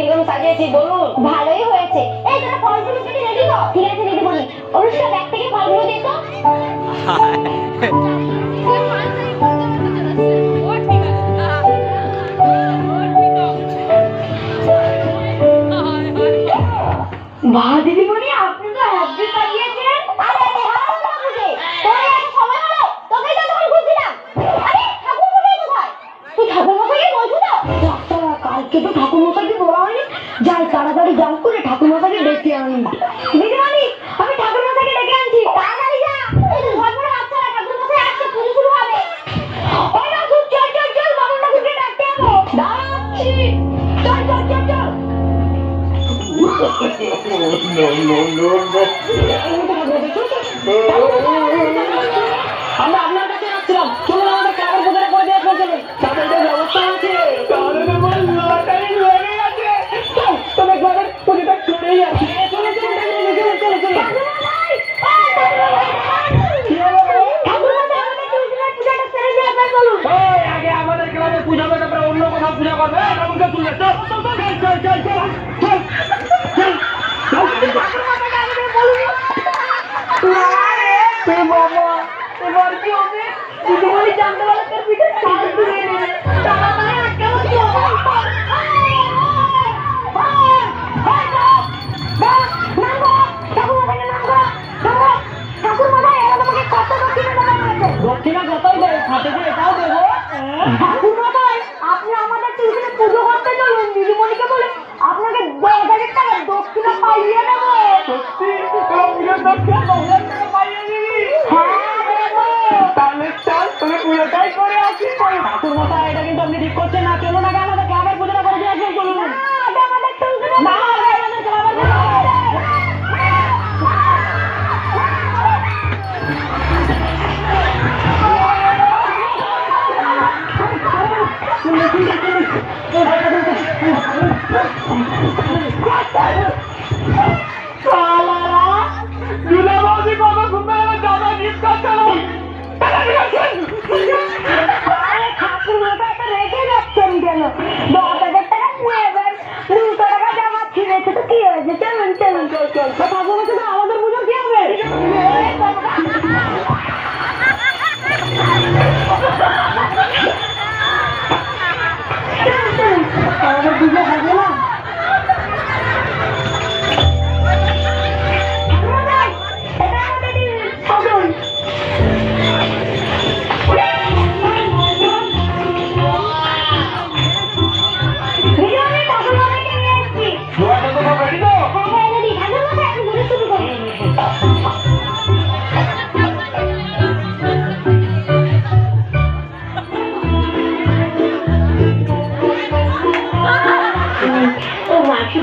কিরকম সাজিয়েছি বলুন? ভালোই হয়েছে। এই তোরা ফলগুলো কেটে রেডি তো? ঠিক আছে দিদি বলি। অনুষ্কা ব্যাগ থেকে ফলগুলো দে তো। বাহ দিদিমণি, আপনি তো হ্যাপি সাজিয়েছেন। আরে আরে হারাম না বুঝে। তোর এত সময় হলো? তোকেই তো তখন খুঁজছিলাম। আরে ঠাকুর মশাই কোথায়? তুই ঠাকুর মশাইকে বলছো তো? ডাক্তার, কালকে তো ঠাকুর মশাইকে বলা হয়নি। যাই তাড়াতাড়ি যাও করে ঠাকুর মশাইকে ডেকে আনি। দিদিমণি, আমি ঠাকুর মশাইকে ডেকে আনছি, তাড়াতাড়ি যা। এই তো ঝটপট হাত চালা, ঠাকুর মশাই আসছে, পুজো শুরু হবে। ওই না চল চল চল, বাবুর ঠাকুরকে ডাকতে যাবো। দাঁড়াচ্ছি। চল চল চল চল। আমরা আপনার কাছে আসছিলাম, চলুন আমাদের ক্লাবের পূজাটা করে দিয়ে আসবেন। চলুন, তাদের যে ব্যবস্থা আছে তাহলে আমার লটারি লেগে গেছে। চল তবে ক্লাবের পূজাটা করেই আসি। চলে চলে চলে চলে চলে চলে। আগে আমাদের ক্লাবে পূজা হবে, তারপরে অন্য কোথাও পূজা করবে। আমাকে তুলে চল চল চল চল চল চল চল। বাবা এবার কি হবে? দিদিমণি জানতে পারলে তোর পিঠে ছাল তুলে নেবে। তাড়াতাড়ি আটকাবো তো। দক্ষিণা যতই দেয় সাথে যে এটাও দেবো। ঠাকুর মশাই, আপনি আমাদের টিউশনে পুজো করতে চলুন। দিদিমণিকে বলে আপনাকে 10,000 টাকা দক্ষিণা পাইয়ে দেবো। সত্যি রঙের দক্ষিণা 10,000 টাকা পাইয়ে দিবি? হ্যাঁ দেবো। তাহলে চল তুমি পুরোটাই করে আসি। ঠাকুর মশাই এটা কিন্তু আপনি ঠিক করছেন না। চলুন আগে আমাদের ক্লাবের পূজাটা করে দিয়ে আসবেন। চলুন। আগে আমাদের টিউশনে না আগে আমাদের ক্লাবের পূজা। ঠাকুর মশাই তো রেখে যাচ্ছেন কেন? 10,000 টাকা নেবেন, 200 টাকা জমা ছিঁড়েছে তো কি হয়েছে? চলুন চলুন চল চল। ঠাকুর মশাই তো আমাদের পুজো কি হবে? আমাদের পুজো হবে না।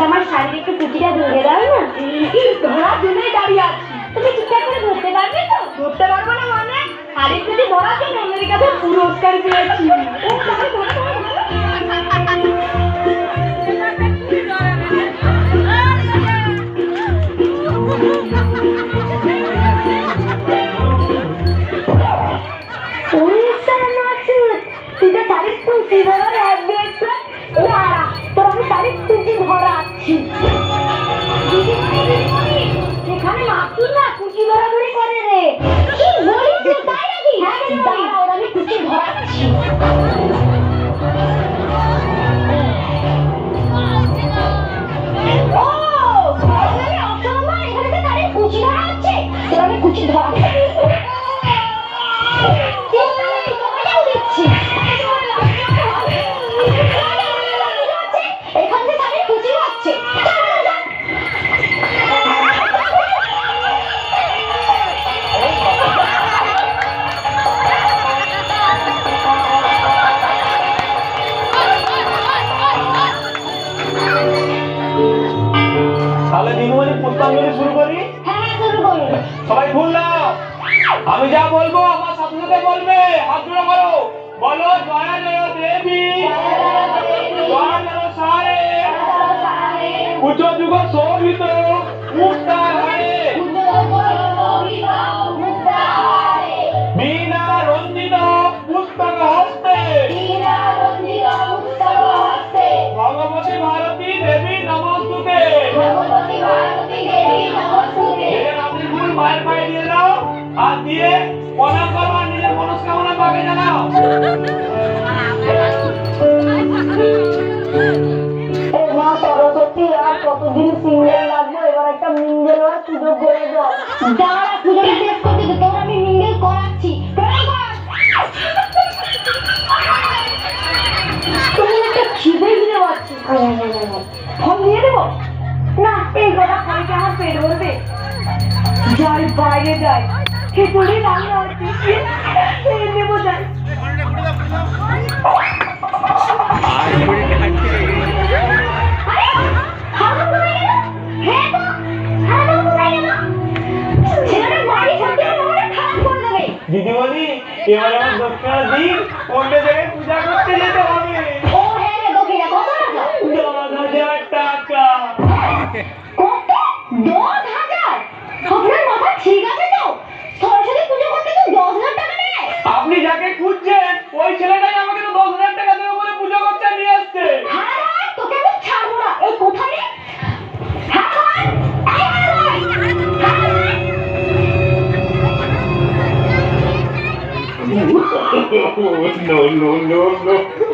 আমার শাড়ির একটু কুচিটা ধরে দাও না। ধরার জন্যই দাঁড়িয়ে আছি। তুমি ঠিকঠাক করে ধরতে পারবে তো? ধরতে পারবো না মানে? শাড়ির কুচি ধরার জন্য মেয়ের কাছে পুরস্কার পেয়েছি। ও তাহলে ধরতে হবে না? তুই তো শাড়ির কুচি ধরা রাখবে। দাঁড়া, তোর আমি শাড়ির কুচি ধরাচ্ছি। এখানে মাতুর না কুচি ধরাধরি করে রে। কি বলিস তুই, তাই নাকি? হ্যাঁ দাঁড়া, ওর আমি কুচি ধরাচ্ছি। ও এখানে অসম্ভব, এখানে তো শাড়ির কুচি ধরা হচ্ছে। তোর আমি কুচি ধরাচ্ছি। এখান থেকে শাড়ির কুচি হচ্ছে। তাহলে দিদিমণি পুষ্পাঞ্জলি শুরু করি। হ্যাঁ শুরু করুন। সবাই ভুল না, আমি যা বলবো আমার সাথে সাথে বলবে। হাত জোড়া করো, বলো জয়া জয় দেবী, জয়া জয় সারে, উচ্চ যুগ শোভিত মুক্তার হারে, বীণা রঞ্জিত পুস্তক হস্তে, ভগবতী ভারতী দেবী হাত দিয়ে প্রণাম করো আর নিজের মনস্কামনা পাবে জানাও। ও মা সরস্বতী, আর কতদিন সিঙ্গেল লাগবো, এবার একটা মিঙ্গেল হওয়ার সুযোগ করে দাও। দাঁড়া, পুজোটা শেষ করতে দে, তোর আমি মিঙ্গেল করাচ্ছি। তুমি একটা খিদে দিতে পারছি, ফল দিয়ে দেবো না? এই কটা ফলে কি আমার পেট ভরবে? যাই বাইরে যাই, খিচুড়ি রান্না হচ্ছে, খেয়ে নেবো। যাই দিদিমণি, এবার আমার দক্ষিণার দিন অন্য জায়গায় পূজা করতে যেতে হবে। 10,000 টাকা। আপনি যাকে খুঁজছেন ওই ছেলেটাই আমাকে তো 10,000 টাকা দেবে বলে পুজো করতে নিয়ে আসছে। No, no, no, no.